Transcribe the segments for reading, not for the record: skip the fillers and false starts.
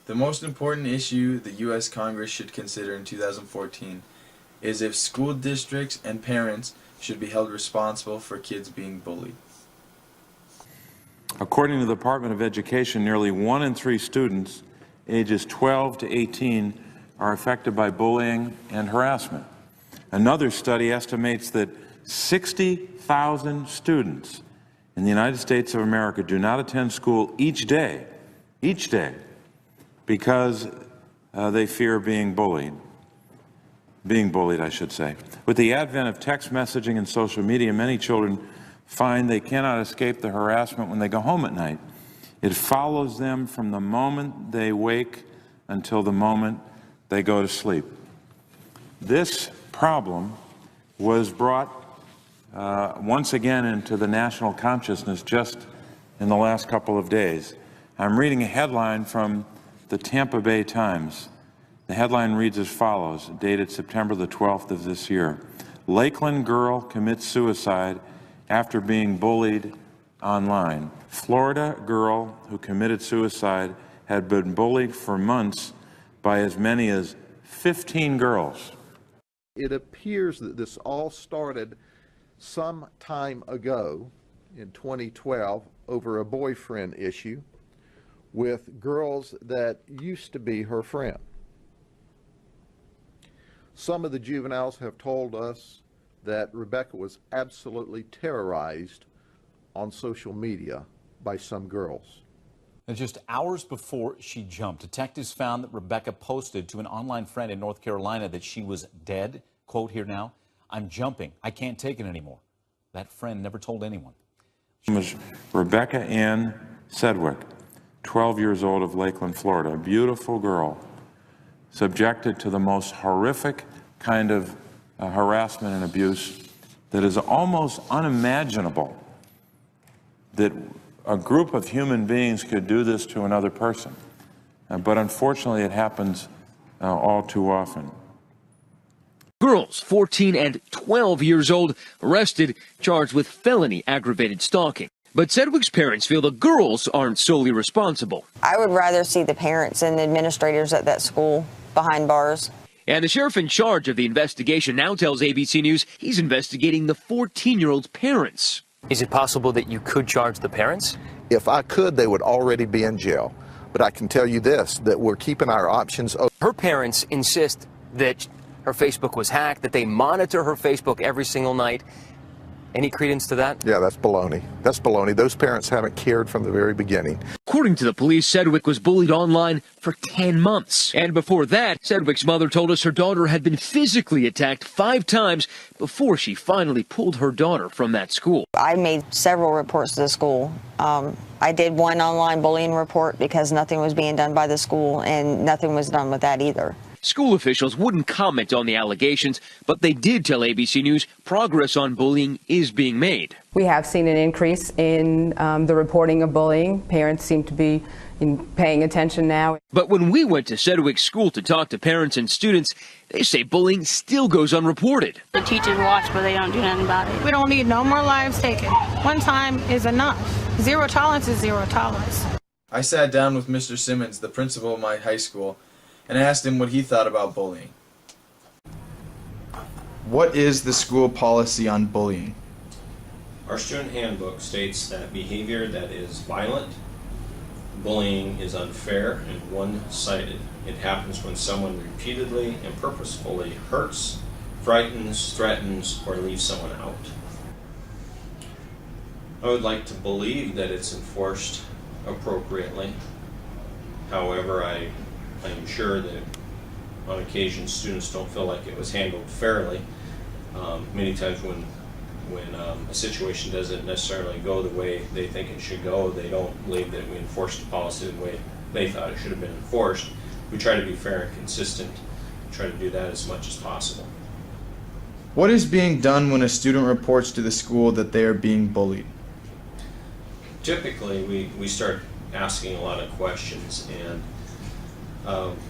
The most important issue the U.S. Congress should consider in 2014 is if school districts and parents should be held responsible for kids being bullied. According to the Department of Education, nearly 1 in 3 students ages 12 to 18 are affected by bullying and harassment. Another study estimates that 60,000 students in the United States of America do not attend school each day, because they fear being bullied. I should say. With the advent of text messaging and social media, many children find they cannot escape the harassment when they go home at night. It follows them from the moment they wake until the moment they go to sleep. This problem was brought once again into the national consciousness just in the last couple of days. I'm reading a headline from the Tampa Bay Times. The headline reads as follows, dated September the 12th of this year. Lakeland girl commits suicide after being bullied online. Florida girl who committed suicide had been bullied for months by as many as 15 girls. It appears that this all started some time ago in 2012 over a boyfriend issue with girls that used to be her friend. Some of the juveniles have told us that Rebecca was absolutely terrorized on social media by some girls. And just hours before she jumped, detectives found that Rebecca posted to an online friend in North Carolina that she was dead. Quote here now, "I'm jumping. I can't take it anymore." That friend never told anyone. It was Rebecca Ann Sedgwick, 12 years old, of Lakeland, Florida, a beautiful girl, subjected to the most horrific kind of harassment and abuse that is almost unimaginable, that a group of human beings could do this to another person. But unfortunately, it happens all too often. Girls 14 and 12 years old arrested, charged with felony aggravated stalking. But Sedgwick's parents feel the girls aren't solely responsible. I would rather see the parents and administrators at that school behind bars. And the sheriff in charge of the investigation now tells ABC News he's investigating the 14-year-old's parents. Is it possible that you could charge the parents? If I could, they would already be in jail. But I can tell you this, that we're keeping our options open. Her parents insist that her Facebook was hacked, that they monitor her Facebook every single night. Any credence to that? Yeah, that's baloney. That's baloney. Those parents haven't cared from the very beginning. According to the police, Sedgwick was bullied online for 10 months. And before that, Sedgwick's mother told us her daughter had been physically attacked 5 times before she finally pulled her daughter from that school. I made several reports to the school. I did one online bullying report because nothing was being done by the school, and nothing was done with that either. School officials wouldn't comment on the allegations, but they did tell ABC News progress on bullying is being made. We have seen an increase in the reporting of bullying. Parents seem to be paying attention now. But when we went to Sedgwick's school to talk to parents and students, they say bullying still goes unreported. The teachers watch, but they don't do nothing about it. We don't need no more lives taken. One time is enough. Zero tolerance is zero tolerance. I sat down with Mr. Simmons, the principal of my high school, and asked him what he thought about bullying. What is the school policy on bullying? Our student handbook states that behavior that is violent, bullying is unfair and one-sided. It happens when someone repeatedly and purposefully hurts, frightens, threatens, or leaves someone out. I would like to believe that it's enforced appropriately. However, I am sure that on occasion students don't feel like it was handled fairly. Many times when a situation doesn't necessarily go the way they think it should go, they don't believe that we enforced the policy the way they thought it should have been enforced. We try to be fair and consistent, try to do that as much as possible. What is being done when a student reports to the school that they are being bullied? Typically, we start asking a lot of questions, and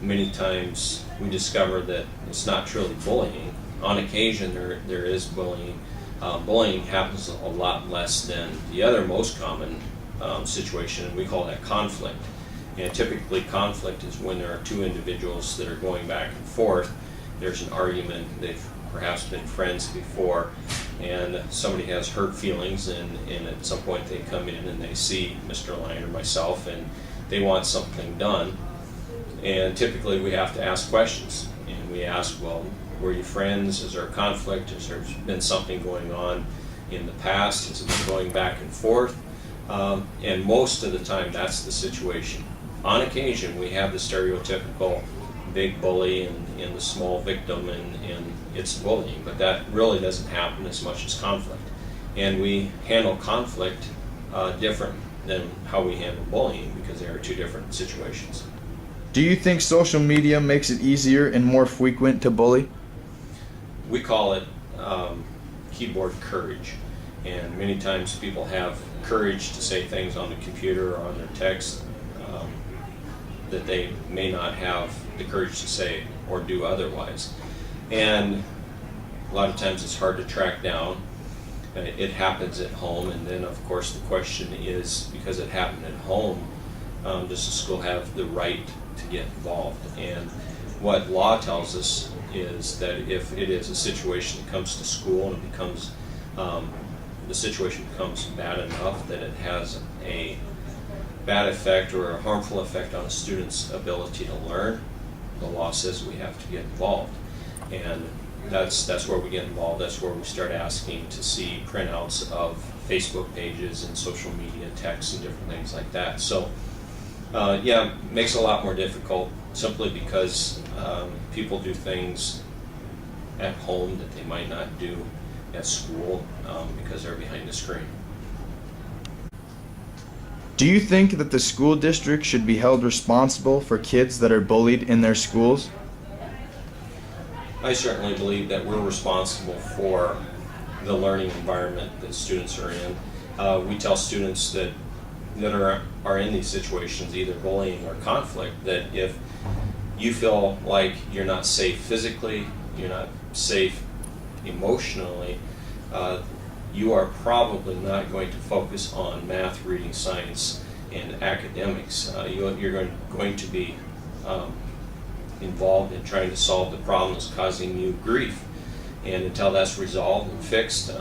many times we discover that it's not truly bullying. On occasion, there is bullying. Bullying happens a lot less than the other most common situation, and we call that conflict. And typically conflict is when there are two individuals that are going back and forth. There's an argument, they've perhaps been friends before, and somebody has hurt feelings, and at some point they come in and they see Mr. Lyon or myself and they want something done. And typically we have to ask questions, and we ask, well, were you friends? Is there a conflict? Has there been something going on in the past? Has it been going back and forth? And most of the time that's the situation. On occasion we have the stereotypical big bully and the small victim, and it's bullying, but that really doesn't happen as much as conflict. And we handle conflict different than how we handle bullying, because they are two different situations. Do you think social media makes it easier and more frequent to bully? We call it keyboard courage, and many times people have courage to say things on the computer or on their text that they may not have the courage to say or do otherwise. And a lot of times it's hard to track down. It happens at home, and then of course the question is, because it happened at home, does the school have the right to get involved? And what law tells us is that if it is a situation that comes to school and it becomes, the situation becomes bad enough that it has a bad effect or a harmful effect on a student's ability to learn, the law says we have to get involved. And that's where we get involved. That's where we start asking to see printouts of Facebook pages and social media texts and different things like that. So yeah, it makes it a lot more difficult, simply because people do things at home that they might not do at school because they're behind the screen. Do you think that the school district should be held responsible for kids that are bullied in their schools? I certainly believe that we're responsible for the learning environment that students are in. We tell students that are in these situations, either bullying or conflict, that if you feel like you're not safe physically, you're not safe emotionally, you are probably not going to focus on math, reading, science, and academics. You're going to be involved in trying to solve the problems causing you grief. And until that's resolved and fixed,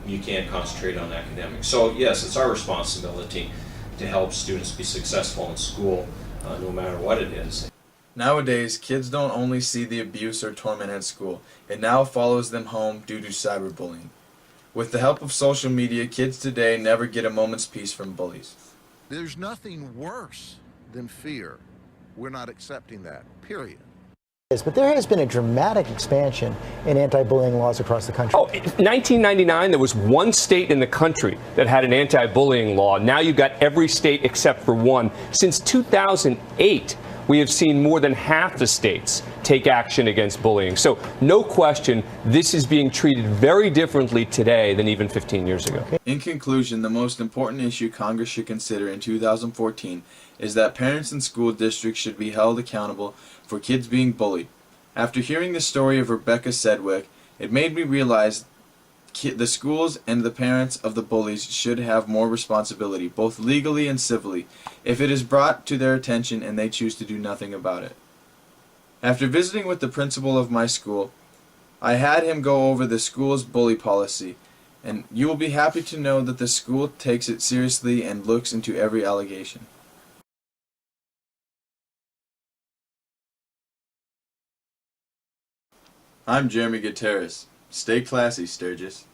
you can't concentrate on academics. So yes, it's our responsibility to help students be successful in school, no matter what it is. Nowadays, kids don't only see the abuse or torment at school. It now follows them home due to cyberbullying. With the help of social media, kids today never get a moment's peace from bullies. There's nothing worse than fear. We're not accepting that, period. But there has been a dramatic expansion in anti-bullying laws across the country. Oh, in 1999, there was one state in the country that had an anti-bullying law. Now you've got every state except for one. Since 2008, we have seen more than half the states take action against bullying. So no question, this is being treated very differently today than even 15 years ago. In conclusion, the most important issue Congress should consider in 2014 is that parents and school districts should be held accountable for kids being bullied. After hearing the story of Rebecca Sedgwick, it made me realize the schools and the parents of the bullies should have more responsibility, both legally and civilly, if it is brought to their attention and they choose to do nothing about it. After visiting with the principal of my school, I had him go over the school's bully policy, and you will be happy to know that the school takes it seriously and looks into every allegation. I'm Jeremy Gutierrez. Stay classy, Sturgis.